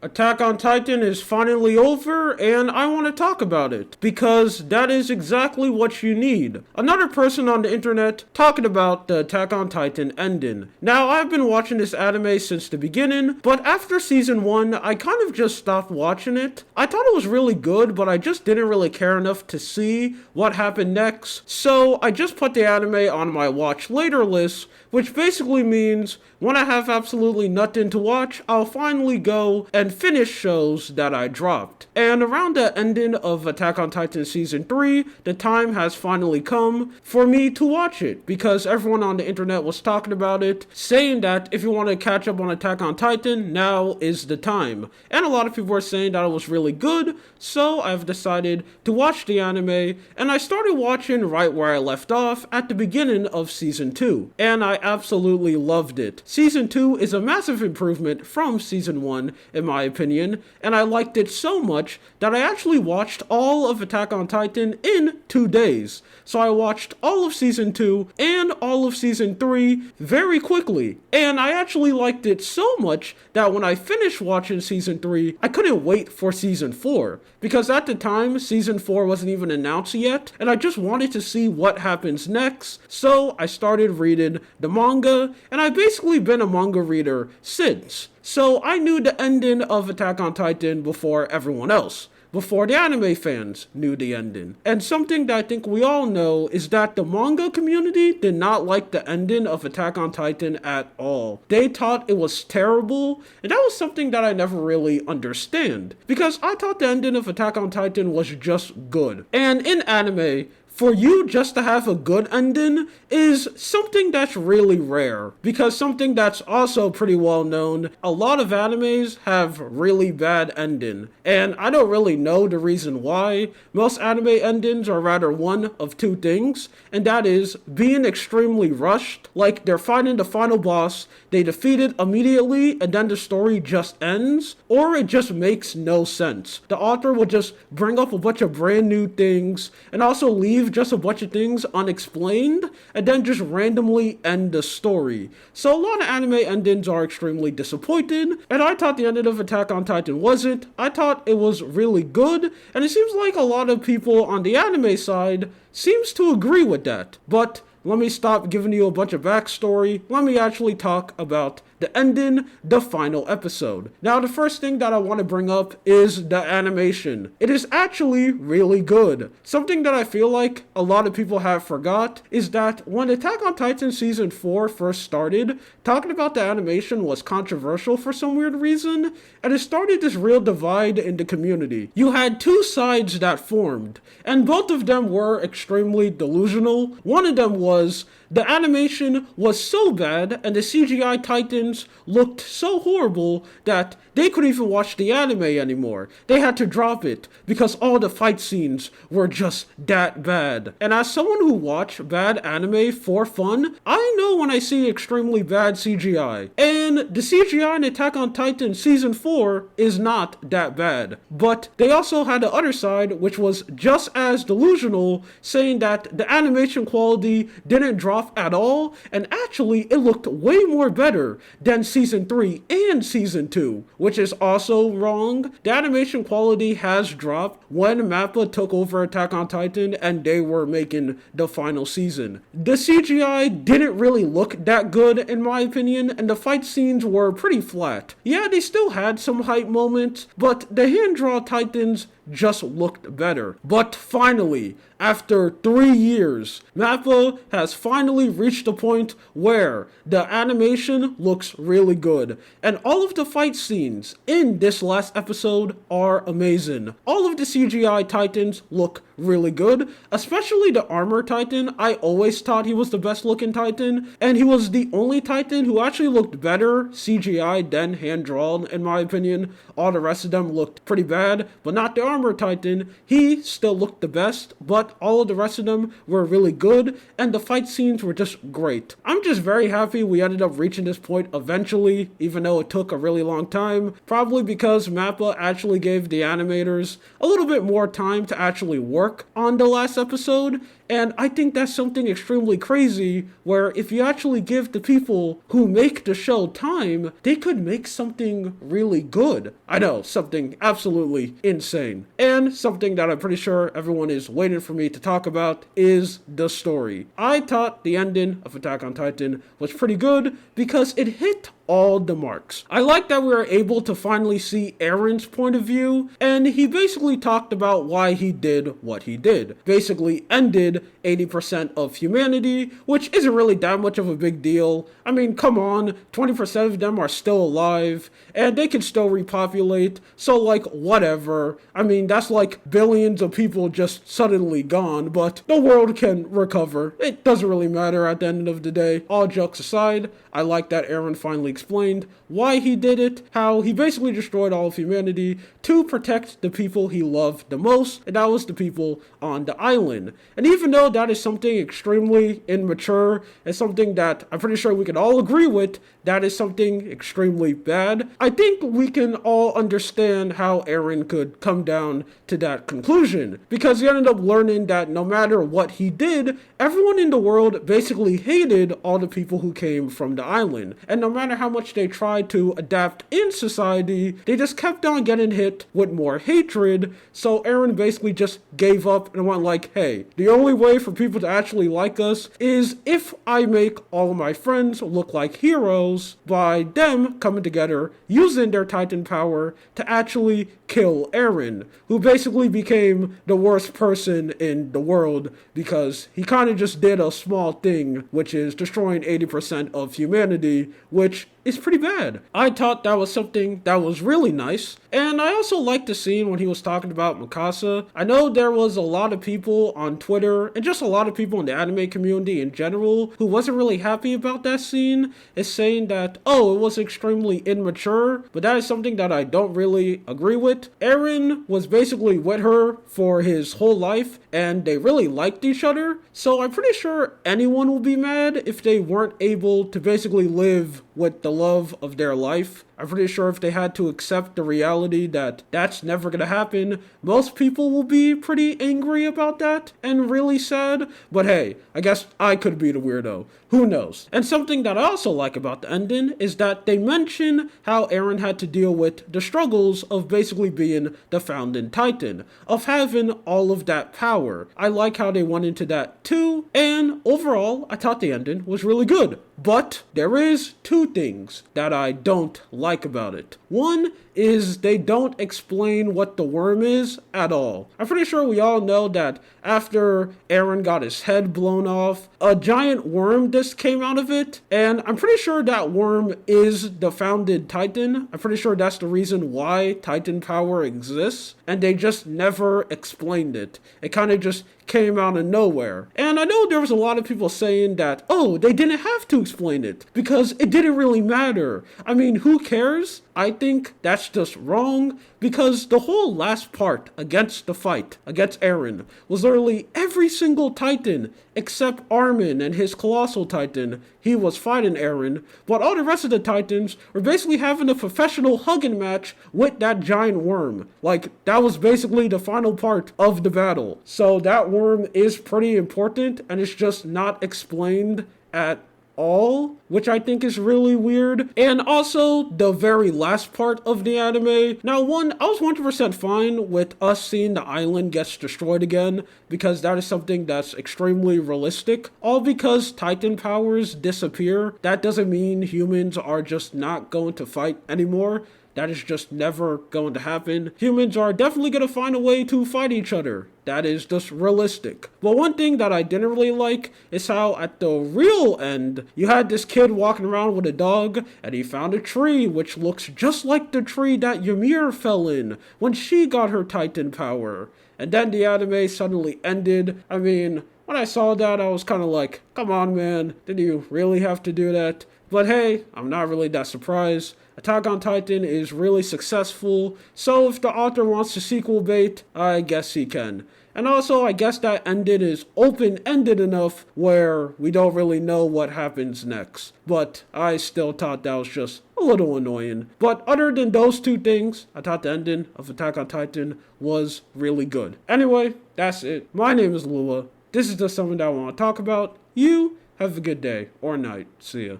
Attack on Titan is finally over, and I want to talk about it, because that is exactly what you need. Another person on the internet talking about the Attack on Titan ending. Now, I've been watching this anime since the beginning, but after season 1, I kind of just stopped watching it. I thought it was really good, but I just didn't really care enough to see what happened next, so I just put the anime on my watch later list, which basically means when I have absolutely nothing to watch, I'll finally go and finish shows that I dropped. And around the ending of Attack on Titan Season 3, the time has finally come for me to watch it, because everyone on the internet was talking about it, saying that if you want to catch up on Attack on Titan, now is the time. And a lot of people were saying that it was really good, so I've decided to watch the anime, and I started watching right where I left off at the beginning of Season 2, and I absolutely loved it. Season 2 is a massive improvement from Season 1, in my opinion, and I liked it so much that I actually watched all of Attack on Titan in 2 days. So I watched all of Season 2 and all of Season 3 very quickly, and I actually liked it so much that when I finished watching Season 3, I couldn't wait for Season 4, because at the time, Season 4 wasn't even announced yet, and I just wanted to see what happens next, so I started reading the manga, and I've basically been a manga reader since. So I knew the ending of Attack on Titan before everyone else, before the anime fans knew the ending. And something that I think we all know is that the manga community did not like the ending of Attack on Titan at all. They thought it was terrible, and that was something that I never really understand, because I thought the ending of Attack on Titan was just good. And in anime, for you just to have a good ending is something that's really rare, because something that's also pretty well known, a lot of animes have really bad ending, and I don't really know the reason why. Most anime endings are rather one of two things, and that is being extremely rushed, like they're fighting the final boss, they defeat it immediately, and then the story just ends, or it just makes no sense. The author will just bring up a bunch of brand new things, and also leave just a bunch of things unexplained, and then just randomly end the story. So a lot of anime endings are extremely disappointing, and I thought the ending of Attack on Titan wasn't. I thought it was really good, and it seems like a lot of people on the anime side seems to agree with that. But let me stop giving you a bunch of backstory. Let me actually talk about the ending, the final episode. Now, the first thing that I want to bring up is the animation. It is actually really good. Something that I feel like a lot of people have forgot is that when Attack on Titan Season 4 first started, talking about the animation was controversial for some weird reason, and it started this real divide in the community. You had two sides that formed, and both of them were extremely delusional. One of them was the animation was so bad and the CGI Titans looked so horrible that they couldn't even watch the anime anymore. They had to drop it because all the fight scenes were just that bad. And as someone who watched bad anime for fun, I know when I see extremely bad CGI. And the CGI in Attack on Titan Season 4 is not that bad. But they also had the other side, which was just as delusional, saying that the animation quality didn't drop at all, and actually it looked way more better than Season 3 and Season 2, which is also wrong. The animation quality has dropped when MAPPA took over Attack on Titan and they were making the final season. The CGI didn't really look that good in my opinion, and the fight scenes were pretty flat. Yeah, they still had some hype moments, but the hand-drawn Titans just looked better. But finally, after 3 years, MAPPA has finally reached a point where the animation looks really good. And all of the fight scenes in this last episode are amazing. All of the CGI Titans look really good, especially the Armor Titan. I always thought he was the best looking Titan, and he was the only Titan who actually looked better CGI than hand-drawn in my opinion. All the rest of them looked pretty bad, but not the Armor Titan. He still looked the best, but all of the rest of them were really good, and the fight scenes were just great. I'm just very happy we ended up reaching this point eventually, even though it took a really long time, probably because MAPPA actually gave the animators a little bit more time to actually work on the last episode, And I think that's something extremely crazy where if you actually give the people who make the show time, they could make something really good. I know, something absolutely insane. And something that I'm pretty sure everyone is waiting for me to talk about is the story. I thought the ending of Attack on Titan was pretty good because it hit all the marks. I like that we were able to finally see Eren's point of view, and he basically talked about why he did what he did. Basically ended 80% of humanity, which isn't really that much of a big deal. I mean, come on, 20% of them are still alive, and they can still repopulate, so like, whatever. I mean, that's like billions of people just suddenly gone, but the world can recover. It doesn't really matter at the end of the day. All jokes aside, I like that Eren finally explained why he did it, how he basically destroyed all of humanity to protect the people he loved the most, and that was the people on the island. And even though that is something extremely immature and something that I'm pretty sure we can all agree with, that is something extremely bad, I think we can all understand how Eren could come down to that conclusion, because he ended up learning that no matter what he did, everyone in the world basically hated all the people who came from the island, and no matter how much they tried to adapt in society, they just kept on getting hit with more hatred. So Eren basically just gave up and went like, hey, the only way for people to actually like us is if I make all of my friends look like heroes by them coming together using their Titan power to actually kill Eren, who basically became the worst person in the world because he kind of just did a small thing, which is destroying 80% of humanity, which is pretty bad. I thought that was something that was really nice. And I also liked the scene when he was talking about Mikasa. I know there was a lot of people on Twitter and just a lot of people in the anime community in general who wasn't really happy about that scene, is saying that, oh, it was extremely immature, but that is something that I don't really agree with. Eren was basically with her for his whole life and they really liked each other, so I'm pretty sure anyone would be mad if they weren't able to basically live with the love of their life. I'm pretty sure if they had to accept the reality that that's never gonna happen, most people will be pretty angry about that and really sad. But hey, I guess I could be the weirdo. Who knows? And something that I also like about the ending is that they mention how Eren had to deal with the struggles of basically being the founding Titan, of having all of that power. I like how they went into that too, and overall, I thought the ending was really good. But there is two things that I don't like about it. One is they don't explain what the worm is at all. I'm pretty sure we all know that after Eren got his head blown off, a giant worm disc came out of it, and I'm pretty sure that worm is the founded Titan. I'm pretty sure that's the reason why Titan power exists, and they just never explained it. It kind of just came out of nowhere. And I know there was a lot of people saying that, oh, they didn't have to explain it because it didn't really matter. I mean, who cares? I think that's just wrong because the whole last part against the fight against Eren was literally every single Titan except Armin and his Colossal Titan. He was fighting Eren, but all the rest of the Titans were basically having a professional hugging match with that giant worm. Like, that was basically the final part of the battle. So that worm is pretty important and it's just not explained at all, which I think is really weird. And also the very last part of the anime. Now, one, I was 100% fine with us seeing the island gets destroyed again because that is something that's extremely realistic. All because Titan powers disappear, that doesn't mean humans are just not going to fight anymore. That is just never going to happen. Humans are definitely going to find a way to fight each other. That is just realistic. But one thing that I didn't really like is how at the real end, you had this kid walking around with a dog and he found a tree which looks just like the tree that Ymir fell in when she got her Titan power. And then the anime suddenly ended. I mean, when I saw that, I was kind of like, come on, man, did you really have to do that? But hey, I'm not really that surprised. Attack on Titan is really successful, so if the author wants to sequel bait, I guess he can. And also, I guess that ending is open-ended enough where we don't really know what happens next. But I still thought that was just a little annoying. But other than those two things, I thought the ending of Attack on Titan was really good. Anyway, that's it. My name is Lula. This is just something that I want to talk about. You have a good day or night. See ya.